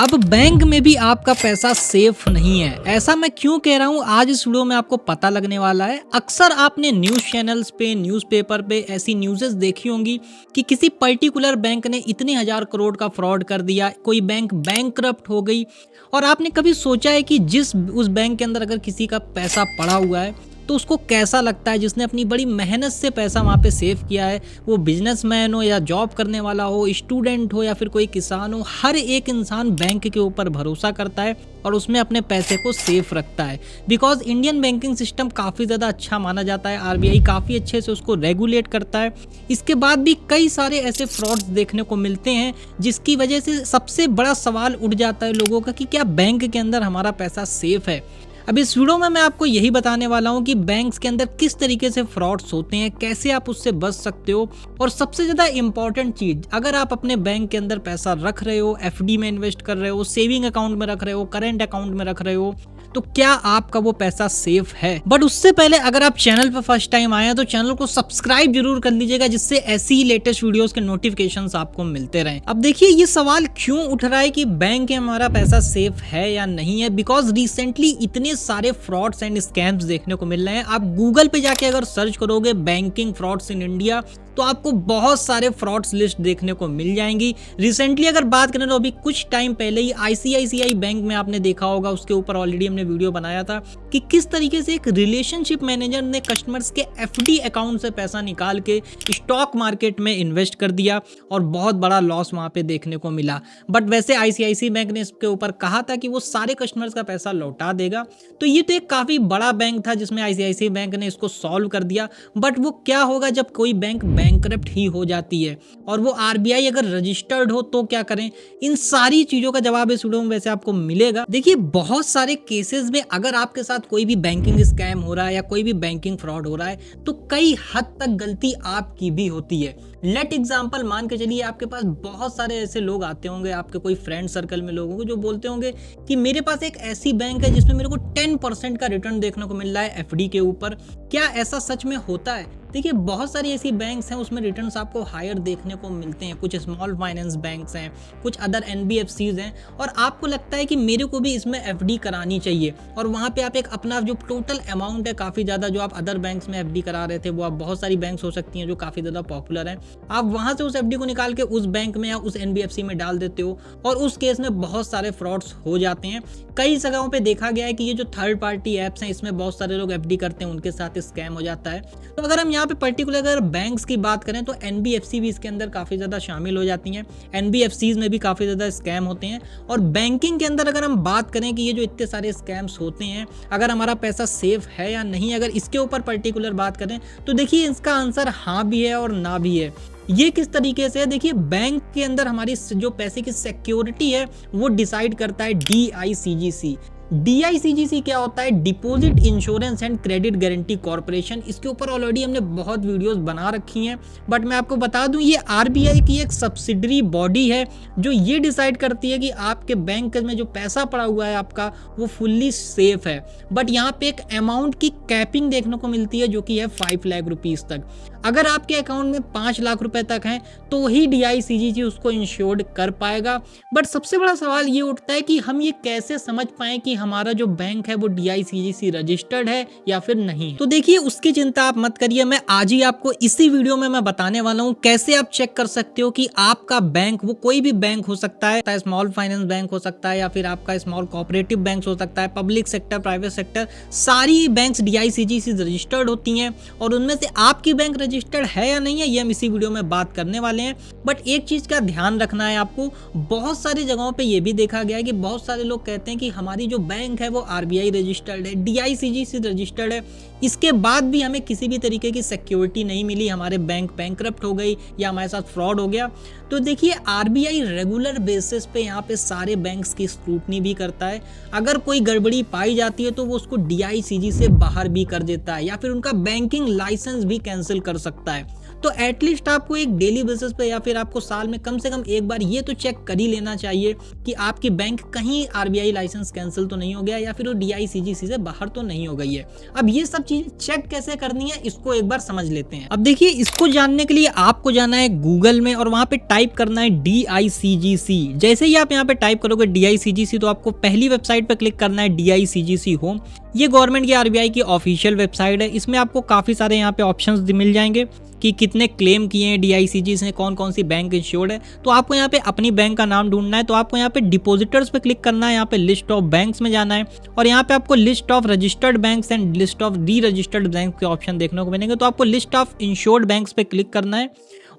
अब बैंक में भी आपका पैसा सेफ नहीं है। ऐसा मैं क्यों कह रहा हूँ, आज इस वीडियो में आपको पता लगने वाला है। अक्सर आपने न्यूज़ चैनल्स पे, न्यूज़पेपर पे ऐसी न्यूज़ेस देखी होंगी कि किसी पर्टिकुलर बैंक ने इतने हजार करोड़ का फ्रॉड कर दिया, कोई बैंक बैंकरप्ट हो गई। और आपने कभी सोचा है कि जिस उस बैंक के अंदर अगर किसी का पैसा पड़ा हुआ है तो उसको कैसा लगता है, जिसने अपनी बड़ी मेहनत से पैसा वहाँ पे सेव किया है। वो बिजनेसमैन हो या जॉब करने वाला हो, स्टूडेंट हो या फिर कोई किसान हो, हर एक इंसान बैंक के ऊपर भरोसा करता है और उसमें अपने पैसे को सेफ रखता है। बिकॉज इंडियन बैंकिंग सिस्टम काफ़ी ज़्यादा अच्छा माना जाता है। आरबीआई काफ़ी अच्छे से उसको रेगुलेट करता है। इसके बाद भी कई सारे ऐसे फ्रॉड्स देखने को मिलते हैं जिसकी वजह से सबसे बड़ा सवाल उठ जाता है लोगों का कि क्या बैंक के अंदर हमारा पैसा सेफ है। अब इस वीडियो में मैं आपको यही बताने वाला हूं कि बैंक्स के अंदर किस तरीके से फ्रॉड्स होते हैं, कैसे आप उससे बच सकते हो। और सबसे ज़्यादा इंपॉर्टेंट चीज़, अगर आप अपने बैंक के अंदर पैसा रख रहे हो, एफडी में इन्वेस्ट कर रहे हो, सेविंग अकाउंट में रख रहे हो, करेंट अकाउंट में रख रहे हो, तो क्या आपका वो पैसा सेफ है। बट उससे पहले अगर आप चैनल पर फर्स्ट टाइम आए हैं तो चैनल को सब्सक्राइब जरूर कर लीजिएगा, जिससे ऐसी ही लेटेस्ट वीडियोस के नोटिफिकेशंस आपको मिलते रहें। अब देखिए, ये सवाल क्यों उठ रहा है कि बैंक में हमारा पैसा सेफ है या नहीं है। बिकॉज रिसेंटली इतने सारे फ्रॉड्स एंड स्कैम्स देखने को मिल रहे हैं। आप गूगल पे जाके अगर सर्च करोगे बैंकिंग फ्रॉड्स इन इंडिया तो आपको बहुत सारे फ्रॉड्स लिस्ट देखने को मिल जाएंगी। रिसेंटली अगर बात करें तो अभी कुछ टाइम पहले ही आईसीआईसीआई बैंक में आपने देखा होगा, उसके ऊपर ऑलरेडी हमने वीडियो बनाया था कि किस तरीके से एक रिलेशनशिप मैनेजर ने कस्टमर्स के एफडी अकाउंट से पैसा निकाल के स्टॉक मार्केट में इन्वेस्ट कर दिया और बहुत बड़ा लॉस वहां पे देखने को मिला। बट वैसे आईसीआईसीआई बैंक ने इसके ऊपर कहा था कि वो सारे कस्टमर्स का पैसा लौटा देगा। तो ये तो एक काफी बड़ा बैंक था जिसमें आईसीआईसीआई बैंक ने इसको सॉल्व कर दिया। बट वो क्या होगा जब कोई बैंक बैंकरप्ट ही हो जाती है और वो आरबीआई अगर रजिस्टर्ड हो तो क्या करें। इन सारी चीजों का जवाब इस वीडियो में वैसे आपको मिलेगा। देखिए, बहुत सारे केसेस में अगर आपके साथ कोई भी बैंकिंग स्कैम हो रहा है या कोई भी बैंकिंग फ्रॉड हो रहा है तो कई हद तक गलती आपकी भी होती है। लेट एग्जाम्पल मान के चलिए, आपके पास बहुत सारे ऐसे लोग आते होंगे, आपके कोई फ्रेंड सर्कल में लोग होंगे जो बोलते होंगे कि मेरे पास एक ऐसी बैंक है जिसमें मेरे को 10% का रिटर्न देखने को मिल रहा है एफडी के ऊपर। क्या ऐसा सच में होता है? देखिए, बहुत सारी ऐसी बैंक्स हैं उसमें रिटर्न्स आपको हायर देखने को मिलते हैं। कुछ स्मॉल फाइनेंस बैंक्स हैं, कुछ अदर एनबीएफसीज हैं, और आपको लगता है कि मेरे को भी इसमें एफडी करानी चाहिए। और वहाँ पे आप एक अपना जो टोटल अमाउंट है काफ़ी ज़्यादा, जो आप अदर बैंक्स में एफडी करा रहे थे, वो आप बहुत सारी बैंक्स हो सकती हैं जो काफ़ी ज़्यादा पॉपुलर हैं, आप वहाँ से उस एफडी को निकाल के उस बैंक में या उस एनबीएफसी में डाल देते हो और उस केस में बहुत सारे फ्रॉड्स हो जाते हैं। कई जगहों पे देखा गया है कि ये जो थर्ड पार्टी ऐप्स हैं इसमें बहुत सारे लोग एफडी करते हैं, उनके साथ स्कैम हो जाता है। तो अगर हम यहाँ पे पर्टिकुलर अगर बैंक्स की बात करें तो एनबीएफसी भी इसके अंदर काफ़ी ज़्यादा शामिल हो जाती हैं। एनबीएफसीज में भी काफ़ी ज़्यादा स्कैम होते हैं। और बैंकिंग के अंदर अगर हम बात करें कि ये जो इतने सारे स्कैम्स होते हैं, अगर हमारा पैसा सेफ है या नहीं, अगर इसके ऊपर पर्टिकुलर बात करें तो देखिए इसका आंसर हाँ भी है और ना भी है। ये किस तरीके से है? देखिए, बैंक के अंदर हमारी जो पैसे की सिक्योरिटी है वो डिसाइड करता है डीआईसीजीसी। डीआईसीजीसी क्या होता है? Deposit insurance and credit guarantee corporation. इसके ऊपर ऑलरेडी हमने बहुत वीडियोस बना रखी हैं, बट मैं आपको बता दूं ये आरबीआई की एक सब्सिडरी बॉडी है जो ये डिसाइड करती है कि आपके बैंक में जो पैसा पड़ा हुआ है आपका वो फुल्ली सेफ है। बट यहाँ पे एक अमाउंट की कैपिंग देखने को मिलती है जो कि है 5 लाख रुपीस तक। अगर आपके अकाउंट में 5 लाख रुपए तक हैं तो ही डीआईसीजीसी उसको इंश्योर्ड कर पाएगा। बट सबसे बड़ा सवाल ये उठता है कि हम ये कैसे समझ पाएं कि हमारा जो बैंक है वो डीआईसीजीसी रजिस्टर्ड है या फिर नहीं। तो देखिए, उसकी चिंता आप मत करिए, मैं आज ही आपको इसी वीडियो में मैं बताने वाला हूँ कैसे आप चेक कर सकते हो कि आपका बैंक, वो कोई भी बैंक हो सकता है, स्मॉल फाइनेंस बैंक हो सकता है या फिर आपका स्मॉल कोऑपरेटिव बैंक हो सकता है, पब्लिक सेक्टर, प्राइवेट सेक्टर, सारी बैंक्स डीआईसीजीसी रजिस्टर्ड होती हैं। और उनमें से आपकी बैंक रजिस्टर्ड है या नहीं है ये हम इसी वीडियो में बात करने वाले हैं। बट एक चीज का ध्यान रखना है आपको, बहुत सारी जगहों पे ये भी देखा गया है कि बहुत सारे लोग कहते हैं कि हमारी जो बैंक है वो आरबीआई रजिस्टर्ड है, डीआईसीजीसी रजिस्टर्ड है, इसके बाद भी हमें किसी भी तरीके की सिक्योरिटी नहीं मिली, हमारे बैंक बैंकरप्ट हो गई या हमारे साथ फ्रॉड हो गया। तो देखिए, आरबीआई रेगुलर बेसिस पे यहाँ पे सारे बैंक्स की स्क्रूटनी भी करता है। अगर कोई गड़बड़ी पाई जाती है तो वो उसको डीआईसीजी से बाहर भी कर देता है या फिर उनका बैंकिंग लाइसेंस भी कैंसिल कर सकता है। तो एटलीस्ट आपको एक डेली बेसिस पे या फिर आपको साल में कम से कम एक बार ये तो चेक कर ही लेना चाहिए कि आपकी बैंक कहीं आरबीआई लाइसेंस कैंसिल तो नहीं हो गया या फिर वो डीआईसीजीसी से बाहर तो नहीं हो गई है। अब ये सब चीजें चेक कैसे करनी है इसको एक बार समझ लेते हैं। अब देखिए, इसको जानने के लिए आपको जाना है गूगल में और वहां पे टाइप करना है डीआईसीजीसी। जैसे ही आप यहाँ पे टाइप करोगे डीआईसीजीसी तो आपको पहली वेबसाइट पे क्लिक करना है, डीआईसीजीसी होम। ये गवर्नमेंट की आरबीआई की ऑफिशियल वेबसाइट है। इसमें आपको काफी सारे यहाँ पे ऑप्शंस मिल जाएंगे कि कितने क्लेम किए हैं डीआईसीजीसी ने, कौन कौन सी बैंक इंश्योर्ड है। तो आपको यहाँ पे अपनी बैंक का नाम ढूंढना है, तो आपको यहाँ पे डिपॉजिटर्स पे क्लिक करना है, यहाँ पे लिस्ट ऑफ बैंक्स में जाना है और यहाँ पे आपको list of registered banks and list of D registered bank के ऑप्शन देखने को मिलेंगे। तो आपको लिस्ट ऑफ इंश्योर्ड बैंक्स पे क्लिक करना है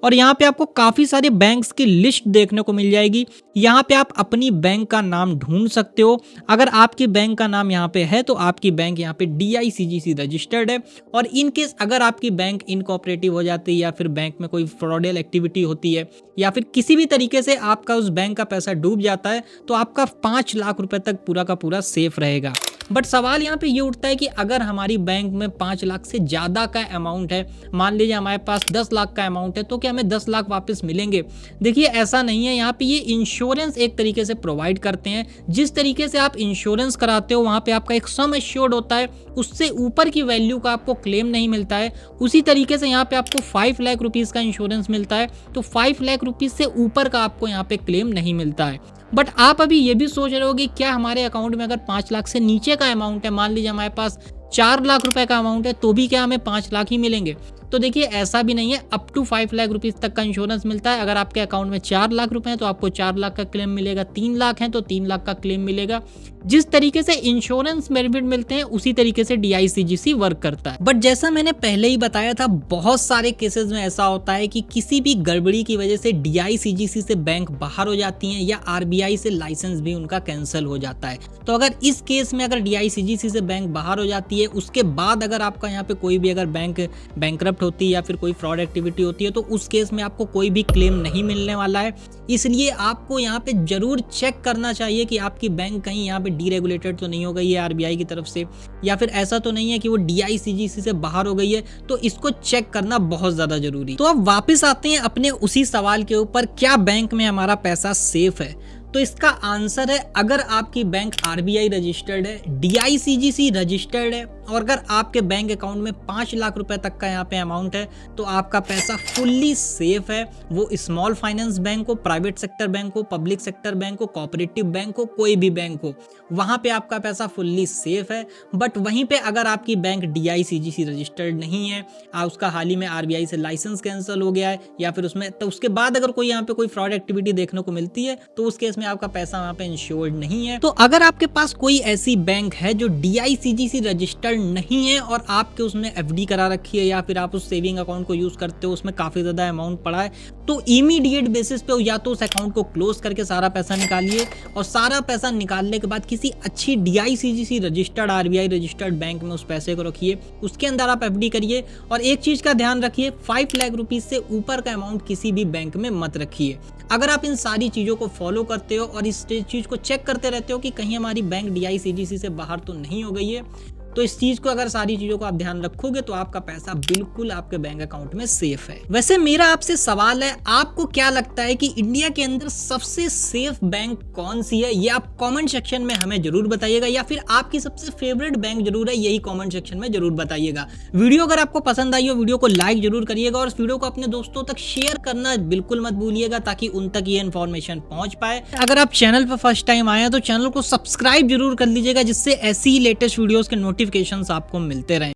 और यहाँ पे आपको काफी सारे बैंक्स की लिस्ट देखने को मिल जाएगी। यहाँ पे आप अपनी बैंक का नाम ढूंढ सकते हो। अगर आपकी बैंक का नाम यहाँ पे है तो आपकी बैंक यहाँ पे डीआईसीजीसी रजिस्टर्ड है। और इन केस अगर आपकी बैंक इनकोऑपरेटिव हो जाती है या फिर बैंक में कोई फ्रॉडल एक्टिविटी होती है या फिर किसी भी तरीके से आपका उस बैंक का पैसा डूब जाता है तो आपका 5 लाख रुपए तक पूरा का पूरा सेफ रहेगा। बट सवाल यहाँ पे ये उठता है कि अगर हमारी बैंक में 5 लाख से ज्यादा का अमाउंट है, मान लीजिए हमारे पास 10 लाख का अमाउंट है, तो क्या हमें 10 लाख वापस मिलेंगे? देखिए, ऐसा नहीं है। यहाँ पे ये इंश्योरेंस एक तरीके से प्रोवाइड करते हैं। जिस तरीके से आप इंश्योरेंस कराते हो वहां पे आपका एक सम एश्योर्ड होता है, उससे ऊपर की वैल्यू का आपको क्लेम नहीं मिलता है। उसी तरीके से यहाँ पे आपको 5 लाख रुपीज का इंश्योरेंस मिलता है, तो 5 लाख रुपीज से ऊपर का आपको यहाँ पे क्लेम नहीं मिलता है। बट आप अभी ये भी सोच रहे हो कि क्या हमारे अकाउंट में अगर 5 लाख से नीचे का अमाउंट है, मान लीजिए हमारे पास 4 लाख रुपए का अमाउंट है, तो भी क्या हमें 5 लाख ही मिलेंगे? तो देखिए, ऐसा भी नहीं है। अप टू 5 लाख रुपीज तक का इंश्योरेंस मिलता है। अगर आपके अकाउंट में 4 लाख रुपए हैं तो आपको 4 लाख का क्लेम मिलेगा, 3 लाख हैं तो 3 लाख का क्लेम मिलेगा। जिस तरीके से इंश्योरेंस बेनिफिट मिलते हैं उसी तरीके से डीआईसीजीसी वर्क करता है। बट जैसा मैंने पहले ही बताया था, बहुत सारे केसेस में ऐसा होता है कि किसी भी गड़बड़ी की वजह से डीआईसीजीसी से बैंक बाहर हो जाती हैं या आरबीआई से लाइसेंस भी उनका कैंसिल हो जाता है। तो अगर इस केस में अगर डीआईसीजीसी से बैंक बाहर हो जाती है, उसके बाद अगर आपका यहाँ पे कोई भी अगर बैंक बैंकरप्ट होती है या फिर कोई फ्रॉड एक्टिविटी होती है, तो उस केस में आपको कोई भी क्लेम नहीं मिलने वाला है। इसलिए आपको यहाँ पे जरूर चेक करना चाहिए कि आपकी बैंक कहीं यहाँ पे डीरेगुलेटेड तो नहीं हो गई है आरबीआई की तरफ से, या फिर ऐसा तो नहीं है कि वो डीआईसीजीसी से बाहर हो गई है। तो इसको चेक करना बहुत ज्यादा जरूरी। तो अब वापस आते हैं अपने उसी सवाल के ऊपर, क्या बैंक में हमारा पैसा सेफ है? तो इसका आंसर है, अगर आपकी बैंक आरबीआई रजिस्टर्ड है, डीआईसीजीसी रजिस्टर्ड है और अगर आपके बैंक अकाउंट में 5 लाख रुपए तक का यहाँ पे अमाउंट है, तो आपका पैसा फुल्ली सेफ है। वो स्मॉल फाइनेंस बैंक हो, प्राइवेट सेक्टर बैंक हो, पब्लिक सेक्टर बैंक हो, कोऑपरेटिव बैंक हो, कोई भी बैंक हो, वहां पे आपका पैसा फुल्ली सेफ है। बट वहीं पे अगर आपकी बैंक डीआईसीजीसी रजिस्टर्ड नहीं है, उसका हाल ही में आरबीआई से लाइसेंस कैंसिल हो गया है या फिर उसमें तो उसके बाद अगर कोई यहाँ पे कोई फ्रॉड एक्टिविटी देखने को मिलती है, तो उस केस में आपका पैसा वहां पे इंश्योर्ड नहीं है। तो अगर आपके पास कोई ऐसी बैंक है जो डीआईसीजीसी रजिस्टर्ड नहीं है और आपके उसमें एफडी करा रखी है या फिर आप उस सेविंग अकाउंट को यूज करते हो, उसमें काफी ज्यादा अमाउंट पड़ा है, तो इमीडिएट बेसिस पे या तो उस अकाउंट को क्लोज करके सारा पैसा निकालिए और सारा पैसा निकालने के बाद किसी अच्छी DICGC registered RBI registered bank में उस पैसे को रखिए, उसके अंदर आप एफडी करिए। और एक चीज का ध्यान रखिए, 5 लाख रुपीज से ऊपर का अमाउंट किसी भी बैंक में मत रखिए। अगर आप इन सारी चीजों को फॉलो करते हो और इस चीज को चेक करते रहते हो कि कहीं हमारी बैंक डीआईसीजीसी से बाहर तो नहीं हो गई है, तो इस चीज को अगर सारी चीजों को आप ध्यान रखोगे तो आपका पैसा बिल्कुल आपके बैंक अकाउंट में सेफ है। वैसे मेरा आपसे सवाल है, आपको क्या लगता है कि इंडिया के अंदर सबसे सेफ बैंक कौन सी है? ये आप कमेंट सेक्शन में हमें जरूर बताइएगा, या फिर आपकी सबसे फेवरेट बैंक जरूर है, यही कमेंट सेक्शन में जरूर बताइएगा। वीडियो अगर आपको पसंद आई हो, वीडियो को लाइक जरूर करिएगा और इस वीडियो को अपने दोस्तों तक शेयर करना बिल्कुल मत भूलिएगा ताकि उन तक ये इन्फॉर्मेशन पहुंच पाए। अगर आप चैनल पर फर्स्ट टाइम आए हैं तो चैनल को सब्सक्राइब जरूर कर लीजिएगा, जिससे ऐसी ही लेटेस्ट वीडियोस के नोटिफिकेशंस आपको मिलते रहें।